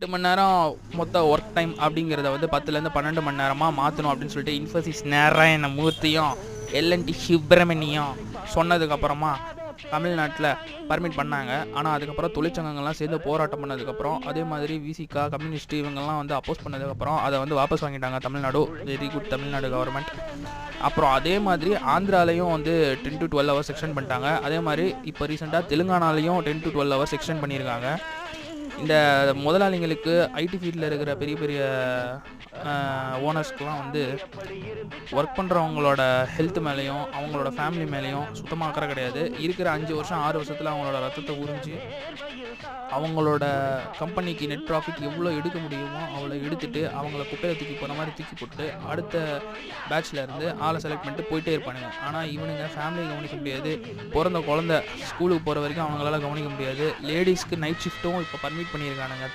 8 மணி நேரம் மொத்த work time அப்படிங்கிறத வந்து 10லேருந்து 12 மணி நேரமாக மாற்றணும் அப்படின்னு சொல்லிட்டு இன்ஃபோசிஸ் நாராயணமூர்த்தியும் எல்என்டி சுப்பிரமணியம் சொன்னதுக்கப்புறமா தமிழ்நாட்டில் பர்மிட் பண்ணாங்க. ஆனால் அதுக்கப்புறம் தொழிற்சங்கங்கள்லாம் சேர்ந்து போராட்டம் பண்ணதுக்கப்புறம், அதே மாதிரி விசிகா கம்யூனிஸ்ட் இவங்கெல்லாம் வந்து அப்போஸ் பண்ணதுக்கப்புறம் அதை வந்து வாபஸ் வாங்கிட்டாங்க Tamil Nadu. Very good Tamil Nadu government. அப்புறம் அதே மாதிரி ஆந்திராலையும் வந்து 10 to 12 ஹவர்ஸ் எக்ஸ்டெண்ட் பண்ணிட்டாங்க. அதே மாதிரி இப்போ ரீசெண்டாக தெலுங்கானாலையும் 10 to 12 ஹவர்ஸ் எக்ஸ்டெண்ட் பண்ணியிருக்காங்க. இந்த முதலாளிங்களுக்கு ஐடி ஃபீல்டில் இருக்கிற பெரிய பெரிய ஓனர்ஸ்க்கெலாம் வந்து ஒர்க் பண்ணுறவங்களோட ஹெல்த் மேலேயும் அவங்களோட ஃபேமிலி மேலேயும் சுத்தமாக அக்கறை கிடையாது. இருக்கிற 5 வருஷம் 6 வருஷத்தில் அவங்களோட ரத்தத்தை உறிஞ்சி அவங்களோட கம்பெனிக்கு நெட் ப்ராஃபிட் எவ்வளோ எடுக்க முடியுமோ அவ்வளோ எடுத்துகிட்டு அவங்கள குப்பையை தூக்கி போன மாதிரி தூக்கி போட்டு அடுத்த பேட்சில் இருந்து ஆளை செலக்ட் பண்ணிட்டு போயிட்டே இருப்பானுங்க. ஆனால் இவனுங்க ஃபேமிலியை கவனிக்க முடியாது. பிறந்த குழந்தை ஸ்கூலுக்கு போகிற வரைக்கும் அவங்களால கவனிக்க முடியாது. லேடிஸ்க்கு நைட் ஷிஃப்ட்டும் இப்போ பர்மிட் பண்ணியிருக்கானுங்க.